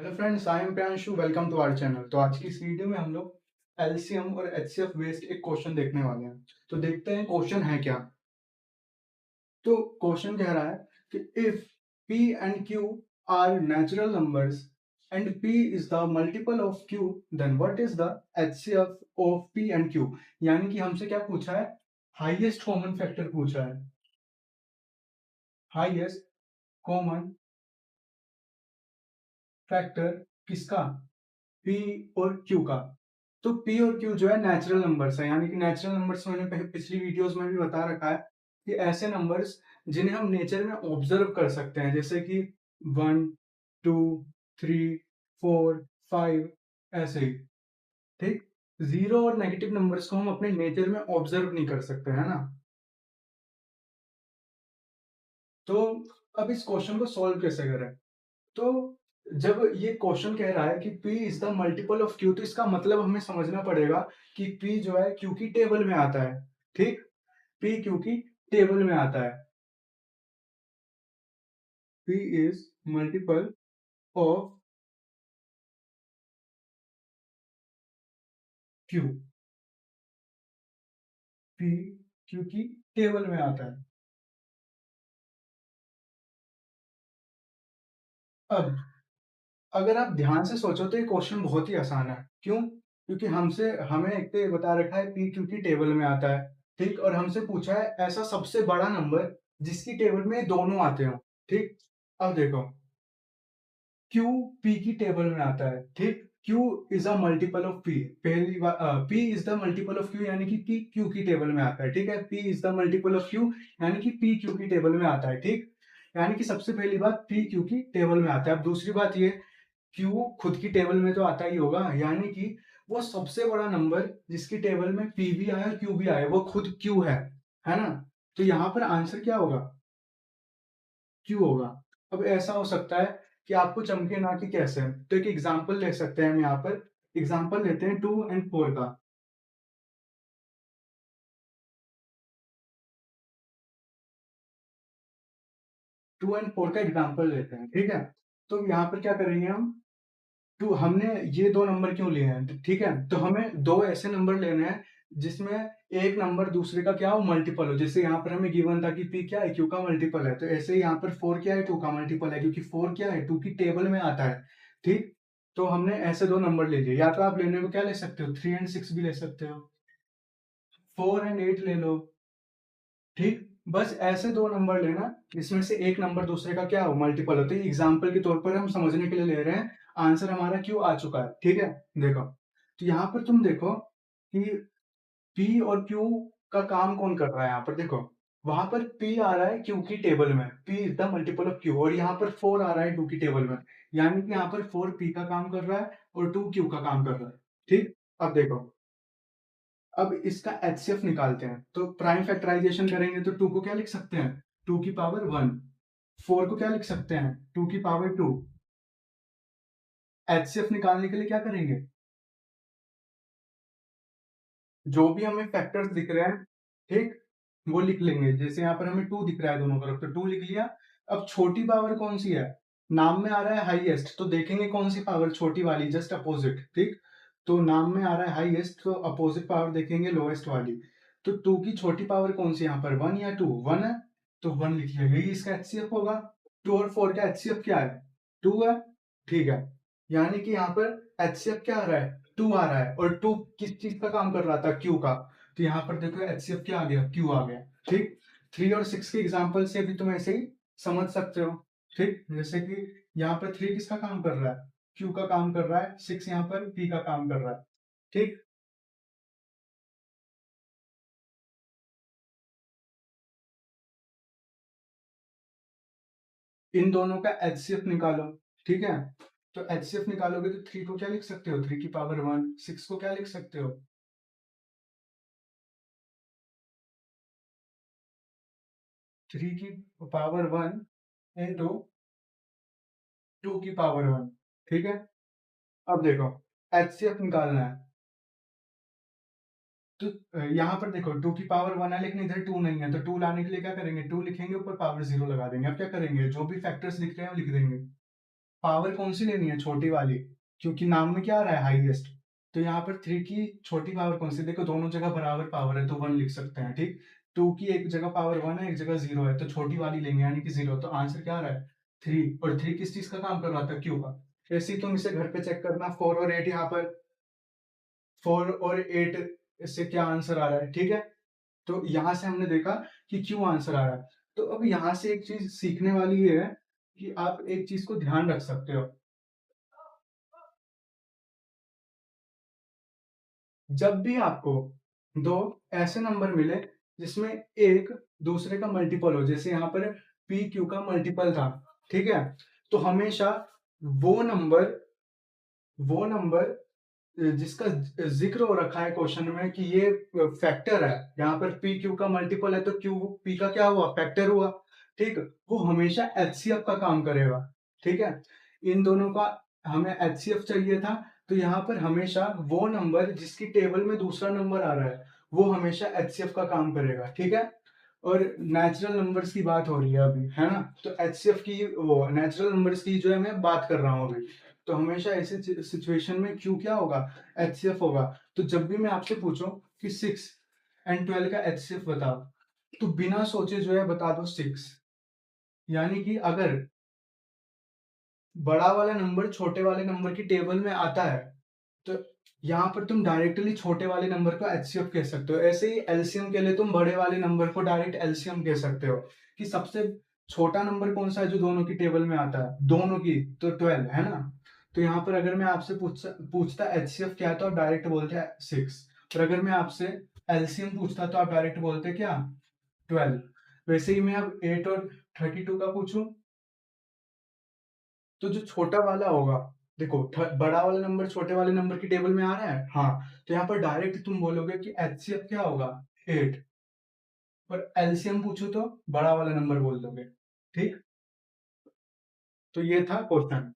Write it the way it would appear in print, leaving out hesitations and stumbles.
Hello friends, I am Priyanshu. Welcome to our channel. तो आज की इस वीडियो में हम लोग एलसीएम और एचसीएफ बेस्ड एक क्वेश्चन देखने वाले हैं। तो देखते हैं क्वेश्चन है क्या। तो क्वेश्चन कह रहा है कि if p and q are natural numbers and p is the multiple of q, then what is the HCF of p and q। यानी कि हमसे क्या पूछा है, हाईएस्ट कॉमन फैक्टर पूछा है। हाईएस्ट कॉमन फैक्टर किसका, p और q का। तो p और q जो है नेचुरल नंबर्स है, यानी कि नेचुरल नंबर्स मैंने पिछली वीडियोस में भी बता रखा है कि ऐसे नंबर्स जिन्हें हम नेचर में ऑब्जर्व कर सकते हैं, जैसे कि 1, 2, 3, 4, 5 ऐसे ही। ठीक, जीरो और नेगेटिव नंबर्स को हम अपने नेचर में ऑब्जर्व नहीं कर सकते, है ना। तो अब इस क्वेश्चन को सॉल्व कैसे करें। तो जब ये क्वेश्चन कह रहा है कि P is the multiple of Q, तो इसका मतलब हमें समझना पड़ेगा कि P जो है Q की टेबल में आता है। ठीक, P Q की टेबल में आता है। P is multiple of Q। P Q की टेबल में आता है। अब अगर आप ध्यान से सोचो तो ये क्वेश्चन बहुत ही आसान है। क्यों? क्योंकि हमसे हमें एक तो ये बता रखा है P Q की टेबल में आता है। ठीक, और हमसे पूछा है ऐसा सबसे बड़ा नंबर जिसकी टेबल में दोनों आते हो। ठीक, अब देखो, Q P की टेबल में आता है। ठीक, Q is a multiple of P। पहली बार P is the multiple of Q, यानी कि P Q की टेबल में आता है। ठीक है, P is the multiple of Q, यानी कि P Q की टेबल में आता है। ठीक, यानी कि सबसे पहली बात P Q की टेबल में आता है। अब दूसरी बात ये, Q खुद की टेबल में तो आता ही होगा, यानी कि वो सबसे बड़ा नंबर जिसकी टेबल में P भी आया Q भी आया वो खुद Q है ना। तो यहाँ पर आंसर क्या होगा, क्यों होगा। अब ऐसा हो सकता है कि आपको चमके ना कि कैसे, तो एक एग्जांपल ले सकते हैं हम यहाँ पर। एग्जांपल लेते हैं 2 और 4 का। 2 और 4 का एग्जांपल लेते हैं, ठीक है। तो यहाँ पर क्या करेंगे हम, टू हमने ये दो नंबर क्यों लिए हैं, ठीक है। तो हमें दो ऐसे नंबर लेने हैं जिसमें एक नंबर दूसरे का क्या हो, मल्टीपल हो। जैसे यहाँ पर हमें गिवन था कि पी क्या है, क्यू का मल्टीपल है, तो ऐसे ही यहाँ पर 4 क्या है, 2 का मल्टीपल है, क्योंकि 4 क्या है, 2 की टेबल में आता है। ठीक, तो हमने ऐसे दो नंबर ले लिए। या तो आप लेने को क्या ले सकते हो, 3 और 6 भी ले सकते हो, 4 और 8 ले लो। ठीक, बस ऐसे दो नंबर लेना जिसमें से एक नंबर दूसरे का क्या हो, मल्टीपल हो। तो ये एग्जाम्पल के तौर पर हम समझने के लिए ले रहे हैं। आंसर हमारा क्यों आ चुका है, ठीक है। देखो, तो यहाँ पर तुम देखो कि P और Q का काम कौन कर रहा है। यहाँ पर देखो, वहां पर P आ रहा है Q की टेबल में, P is the multiple of Q, और यहाँ पर 4 आ रहा है 2 की टेबल में, यानी कि यहाँ पर 4 P का काम कर रहा है और 2 Q का काम कर रहा है। ठीक, अब देखो, अब इसका एचसीएफ निकालते हैं। तो प्राइम फैक्टराइजेशन करेंगे तो 2 को क्या लिख सकते हैं, 2 की पावर 1। 4 को क्या लिख सकते हैं, 2 की पावर 2। एचसीएफ निकालने के लिए क्या करेंगे, जो भी हमें फैक्टर्स दिख रहे हैं, ठीक, वो लिख लेंगे। जैसे यहाँ पर हमें 2 दिख रहा है दोनों तरफ, तो 2 लिख लिया। अब छोटी पावर कौन सी है, नाम में आ रहा है हाईएस्ट, तो देखेंगे कौन सी पावर, छोटी वाली, जस्ट अपोजिट। ठीक, तो नाम में आ रहा है हाईएस्ट, तो अपोजिट पावर देखेंगे लोएस्ट वाली। तो 2 की छोटी पावर कौन सी यहाँ पर, 1 या 2, 1 है, तो 1 लिख लिया, यही इसका एचसीएफ होगा। 2 और 4 का एचसीएफ क्या है, 2 है। ठीक है, यानी कि यहाँ पर एचसीएफ क्या आ रहा है, 2 आ रहा है, और 2 किस चीज का काम कर रहा था, क्यू का। तो यहाँ पर देखो एचसीएफ क्या आ गया, क्यू आ गया। ठीक, 3 और 6 के एग्जाम्पल से भी तुम ऐसे ही समझ सकते हो। ठीक, जैसे कि यहाँ पर 3 किसका काम कर रहा है, क्यू का काम कर रहा है, 6 यहाँ पर पी का काम कर रहा है। ठीक, इन दोनों का एचसीएफ निकालो। ठीक है, तो एचसीएफ निकालोगे तो 3 को क्या लिख सकते हो, 3 की पावर 1। 6 को क्या लिख सकते हो, 3 की पावर 1 इंटू 2 की पावर 1। ठीक है, अब देखो, एचसीएफ निकालना है। तो यहाँ पर देखो 2 की पावर 1 है, लेकिन इधर 2 नहीं है, तो 2 लाने के लिए क्या करेंगे, 2 लिखेंगे, ऊपर पावर 0 लगा देंगे। अब क्या करेंगे, जो भी फैक्टर्स लिख रहे हैं वो लिख देंगे। पावर कौन-सी लेनी है? छोटी वाली, क्योंकि नाम में क्या आ रहा है? हाईएस्ट। तो यहाँ पर 3 की छोटी पावर कौन-सी? देखो दोनों जगह बराबर पावर है, तो 1 लिख सकते हैं, ठीक? 2 की एक जगह पावर 1 है, एक जगह 0 है, तो छोटी वाली लेंगे यानी कि 0, तो आंसर क्या आ रहा है? 3। और 3 किस चीज़ का काम कर रहा था? क्यू का। ऐसे ही तुम इसे घर पे चेक करना, 4 और 8 यहाँ पर, 4 और 8 इससे क्या आंसर आ रहा है, ठीक है? तो यहाँ से हमने देखा कि क्यों आंसर आ रहा है। तो अब यहाँ से एक चीज़ सीखने वाली ये है कि आप एक चीज़ को ध्यान रख सकते हो। जब भी आपको 2 ऐसे नंबर मिले जिसमें एक दूसरे का मल्टीपल हो, जैसे यहाँ पर पी क्यू का मल्टीपल था, ठीक है? तो हमेशा वो नंबर वो नंबर जिसका ज़िक्र हो रखा है क्वेश्चन में कि ये फैक्टर है, यहाँ पर पी क्यू का मल्टीपल है तो क्यू पी का क्या हुआ? फैक्टर हुआ, ठीक? वो हमेशा एचसीएफ का काम करेगा, ठीक है? इन दोनों का हमें एचसीएफ चाहिए था, तो यहाँ पर हमेशा वो नंबर जिसकी टेबल में दूसरा नंबर आ रहा है, वो हमेशा एचसीएफ का काम करेगा, ठीक है? और नेचुरल नंबर्स की बात हो रही है अभी, है ना? तो एचसीएफ की वो नेचुरल नंबर्स की जो है मैं बात कर रहा हूँ अभी। तो हमेशा ऐसे सिचुएशन में क्यू क्या होगा? एचसीएफ होगा। तो जब भी मैं आपसे पूछूं कि 6 एंड 12 का एचसीएफ बताओ, तो बिना सोचे जो है बता दो 6। यानी कि अगर बड़ा वाला नंबर छोटे वाले नंबर की टेबल में आता है, तो यहाँ पर तुम डायरेक्टली छोटे वाले नंबर को एचसीएफ कह सकते हो। ऐसे ही एलसीएम के लिए तुम बड़े वाले नंबर को डायरेक्ट एलसीएम कह सकते हो कि सबसे छोटा नंबर कौन सा है जो दोनों की टेबल में आता है? दोनों की, तो 12 है ना? तो यहाँ पर अगर मैं आपसे पूछता एचसीएफ क्या है, तो आप डायरेक्ट बोलते हैं 6। और अगर मैं आपसे एलसीएम पूछता तो आप डायरेक्ट बोलते क्या? 12। वैसे ही मैं अब 8 और 32 का पूछूं, तो जो छोटा वाला होगा, देखो बड़ा वाला नंबर छोटे वाले नंबर की टेबल में आ रहा है, हाँ, तो यहाँ पर डायरेक्ट तुम बोलोगे कि एचसीएफ क्या होगा? 8। और एलसीएम पूछो तो बड़ा वाला नंबर बोल दोगे, ठीक? तो ये था क्वेश्चन।